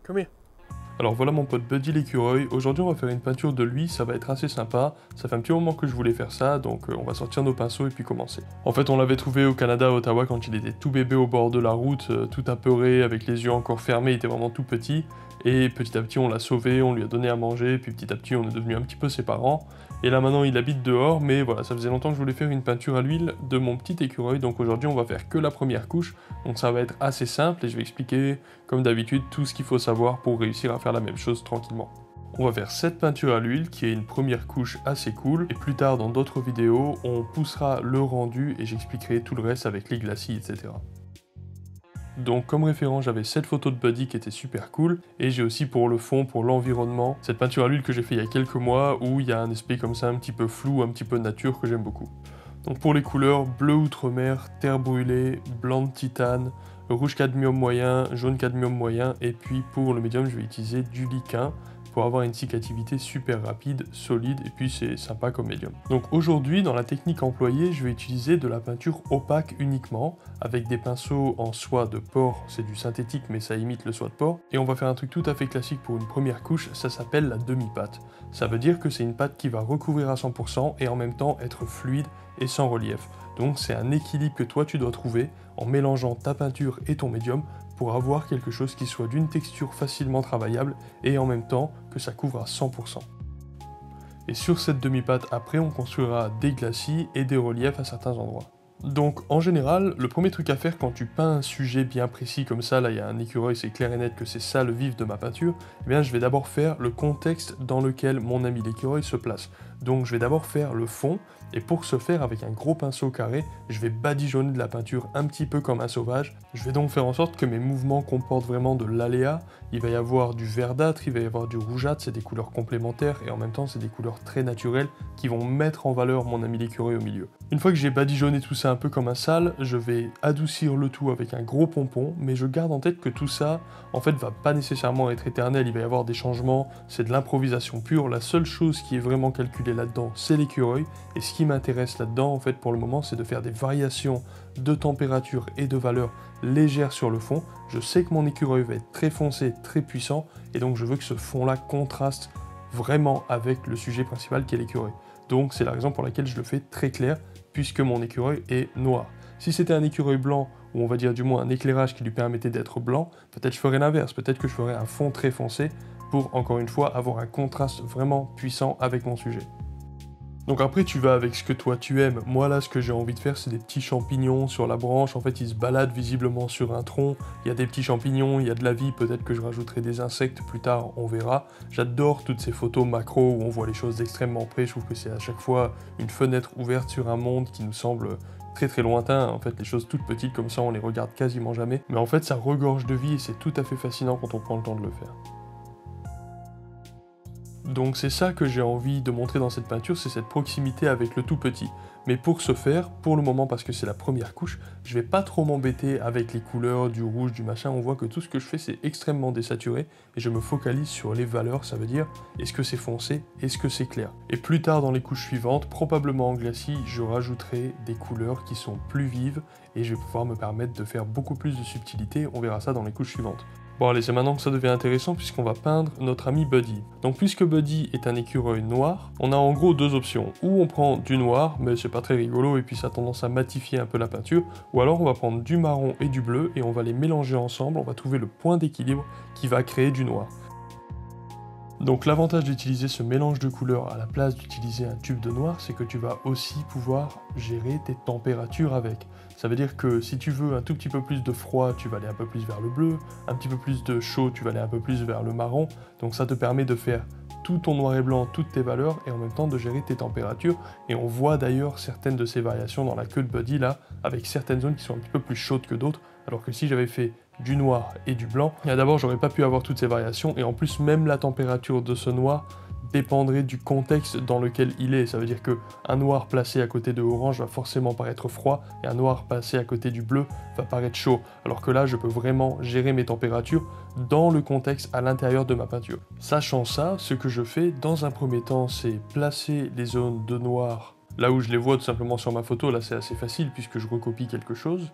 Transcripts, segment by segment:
Come here. Alors voilà mon pote Buddy l'écureuil, aujourd'hui on va faire une peinture de lui, ça va être assez sympa, ça fait un petit moment que je voulais faire ça, donc on va sortir nos pinceaux et puis commencer. En fait on l'avait trouvé au Canada, à Ottawa, quand il était tout bébé au bord de la route, tout apeuré, avec les yeux encore fermés, il était vraiment tout petit, et petit à petit on l'a sauvé, on lui a donné à manger, puis petit à petit on est devenu un petit peu ses parents, et là maintenant il habite dehors, mais voilà, ça faisait longtemps que je voulais faire une peinture à l'huile de mon petit écureuil, donc aujourd'hui on va faire que la première couche, donc ça va être assez simple, et je vais expliquer, comme d'habitude, tout ce qu'il faut savoir pour réussir à faire la même chose tranquillement. On va faire cette peinture à l'huile qui est une première couche assez cool et plus tard dans d'autres vidéos on poussera le rendu et j'expliquerai tout le reste avec les glacis etc. Donc comme référence j'avais cette photo de Buddy qui était super cool et j'ai aussi pour le fond, pour l'environnement, cette peinture à l'huile que j'ai fait il y a quelques mois où il y a un aspect comme ça un petit peu flou, un petit peu nature que j'aime beaucoup. Donc pour les couleurs, bleu outre-mer, terre brûlée, blanc de titane, rouge cadmium moyen, jaune cadmium moyen, et puis pour le médium je vais utiliser du liquin pour avoir une cicativité super rapide, solide, et puis c'est sympa comme médium. Donc aujourd'hui, dans la technique employée, je vais utiliser de la peinture opaque uniquement, avec des pinceaux en soie de porc, c'est du synthétique mais ça imite le soie de porc, et on va faire un truc tout à fait classique pour une première couche, ça s'appelle la demi-pâte. Ça veut dire que c'est une pâte qui va recouvrir à 100% et en même temps être fluide et sans relief. Donc c'est un équilibre que toi tu dois trouver en mélangeant ta peinture et ton médium pour avoir quelque chose qui soit d'une texture facilement travaillable et en même temps que ça couvre à 100%. Et sur cette demi-pâte après on construira des glacis et des reliefs à certains endroits. Donc en général, le premier truc à faire quand tu peins un sujet bien précis comme ça, là il y a un écureuil, c'est clair et net que c'est ça le vif de ma peinture, eh bien je vais d'abord faire le contexte dans lequel mon ami l'écureuil se place. Donc je vais d'abord faire le fond, et pour ce faire avec un gros pinceau carré, je vais badigeonner de la peinture un petit peu comme un sauvage. Je vais donc faire en sorte que mes mouvements comportent vraiment de l'aléa, il va y avoir du verdâtre, il va y avoir du rougeâtre, c'est des couleurs complémentaires, et en même temps c'est des couleurs très naturelles qui vont mettre en valeur mon ami l'écureuil au milieu. Une fois que j'ai badigeonné tout ça un peu comme un sale, je vais adoucir le tout avec un gros pompon, mais je garde en tête que tout ça, en fait, va pas nécessairement être éternel, il va y avoir des changements, c'est de l'improvisation pure, la seule chose qui est vraiment calculée là-dedans, c'est l'écureuil, et ce qui m'intéresse là-dedans, en fait, pour le moment, c'est de faire des variations de température et de valeur légères sur le fond. Je sais que mon écureuil va être très foncé, très puissant, et donc je veux que ce fond-là contraste vraiment avec le sujet principal qui est l'écureuil. Donc c'est la raison pour laquelle je le fais très clair, puisque mon écureuil est noir. Si c'était un écureuil blanc, ou on va dire du moins un éclairage qui lui permettait d'être blanc, peut-être je ferais l'inverse, peut-être que je ferais un fond très foncé pour, encore une fois, avoir un contraste vraiment puissant avec mon sujet. Donc après tu vas avec ce que toi tu aimes, moi là ce que j'ai envie de faire c'est des petits champignons sur la branche, en fait ils se baladent visiblement sur un tronc, il y a des petits champignons, il y a de la vie, peut-être que je rajouterai des insectes plus tard, on verra. J'adore toutes ces photos macro où on voit les choses d'extrêmement près, je trouve que c'est à chaque fois une fenêtre ouverte sur un monde qui nous semble très très lointain, en fait les choses toutes petites comme ça on les regarde quasiment jamais, mais en fait ça regorge de vie et c'est tout à fait fascinant quand on prend le temps de le faire. Donc c'est ça que j'ai envie de montrer dans cette peinture, c'est cette proximité avec le tout petit. Mais pour ce faire, pour le moment parce que c'est la première couche, je vais pas trop m'embêter avec les couleurs, du rouge, du machin, on voit que tout ce que je fais c'est extrêmement désaturé, et je me focalise sur les valeurs, ça veut dire est-ce que c'est foncé, est-ce que c'est clair. Et plus tard dans les couches suivantes, probablement en glacis, je rajouterai des couleurs qui sont plus vives, et je vais pouvoir me permettre de faire beaucoup plus de subtilité, on verra ça dans les couches suivantes. Bon allez, c'est maintenant que ça devient intéressant puisqu'on va peindre notre ami Buddy. Donc puisque Buddy est un écureuil noir, on a en gros deux options. Ou on prend du noir, mais c'est pas très rigolo et puis ça a tendance à matifier un peu la peinture, ou alors on va prendre du marron et du bleu et on va les mélanger ensemble, on va trouver le point d'équilibre qui va créer du noir. Donc l'avantage d'utiliser ce mélange de couleurs à la place d'utiliser un tube de noir, c'est que tu vas aussi pouvoir gérer tes températures avec. Ça veut dire que si tu veux un tout petit peu plus de froid, tu vas aller un peu plus vers le bleu, un petit peu plus de chaud, tu vas aller un peu plus vers le marron, donc ça te permet de faire tout ton noir et blanc, toutes tes valeurs, et en même temps de gérer tes températures, et on voit d'ailleurs certaines de ces variations dans la queue de Buddy là, avec certaines zones qui sont un petit peu plus chaudes que d'autres, alors que si j'avais fait du noir et du blanc, d'abord j'aurais pas pu avoir toutes ces variations, et en plus même la température de ce noir dépendrait du contexte dans lequel il est, ça veut dire que un noir placé à côté de orange va forcément paraître froid, et un noir placé à côté du bleu va paraître chaud, alors que là je peux vraiment gérer mes températures dans le contexte à l'intérieur de ma peinture. Sachant ça, ce que je fais dans un premier temps, c'est placer les zones de noir là où je les vois tout simplement sur ma photo, là c'est assez facile puisque je recopie quelque chose.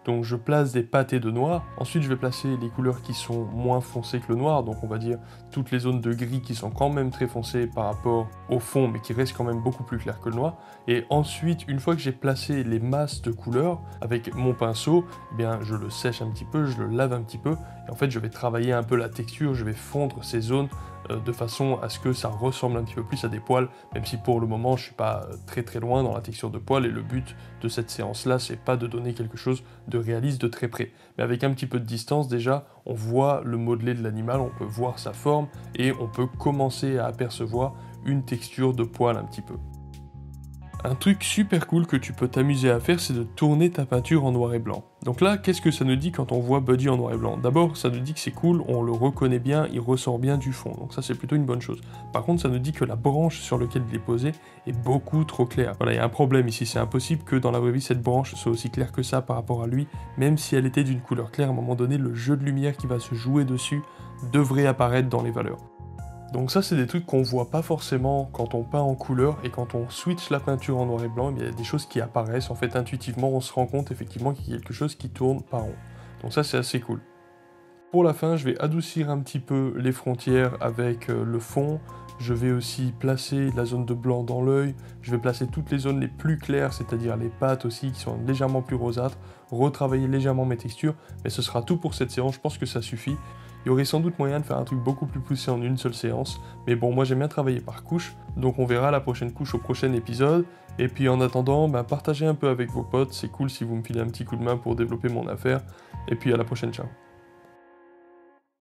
Donc je place des pâtés de noir. Ensuite je vais placer les couleurs qui sont moins foncées que le noir, donc on va dire toutes les zones de gris qui sont quand même très foncées par rapport au fond, mais qui restent quand même beaucoup plus claires que le noir. Et ensuite, une fois que j'ai placé les masses de couleurs avec mon pinceau, eh bien je le sèche un petit peu, je le lave un petit peu, et en fait je vais travailler un peu la texture, je vais fondre ces zones de façon à ce que ça ressemble un petit peu plus à des poils, même si pour le moment je suis pas très loin dans la texture de poils, et le but de cette séance là c'est pas de donner quelque chose de réaliste de très près, mais avec un petit peu de distance déjà on voit le modelé de l'animal, on peut voir sa forme et on peut commencer à apercevoir une texture de poil un petit peu. Un truc super cool que tu peux t'amuser à faire, c'est de tourner ta peinture en noir et blanc. Donc là, qu'est-ce que ça nous dit quand on voit Buddy en noir et blanc? D'abord, ça nous dit que c'est cool, on le reconnaît bien, il ressort bien du fond, donc ça c'est plutôt une bonne chose. Par contre, ça nous dit que la branche sur laquelle il est posé est beaucoup trop claire. Voilà, il y a un problème ici, c'est impossible que dans la vraie vie, cette branche soit aussi claire que ça par rapport à lui, même si elle était d'une couleur claire, à un moment donné, le jeu de lumière qui va se jouer dessus devrait apparaître dans les valeurs. Donc ça c'est des trucs qu'on voit pas forcément quand on peint en couleur, et quand on switch la peinture en noir et blanc, il y a des choses qui apparaissent, en fait intuitivement on se rend compte effectivement qu'il y a quelque chose qui tourne pas rond. Donc ça c'est assez cool. Pour la fin je vais adoucir un petit peu les frontières avec le fond, je vais aussi placer la zone de blanc dans l'œil, je vais placer toutes les zones les plus claires, c'est-à-dire les pattes aussi qui sont légèrement plus rosâtres, retravailler légèrement mes textures, mais ce sera tout pour cette séance, je pense que ça suffit. Il y aurait sans doute moyen de faire un truc beaucoup plus poussé en une seule séance, mais bon, moi j'aime bien travailler par couche, donc on verra la prochaine couche au prochain épisode, et puis en attendant, partagez un peu avec vos potes, c'est cool si vous me filez un petit coup de main pour développer mon affaire, et puis à la prochaine, ciao.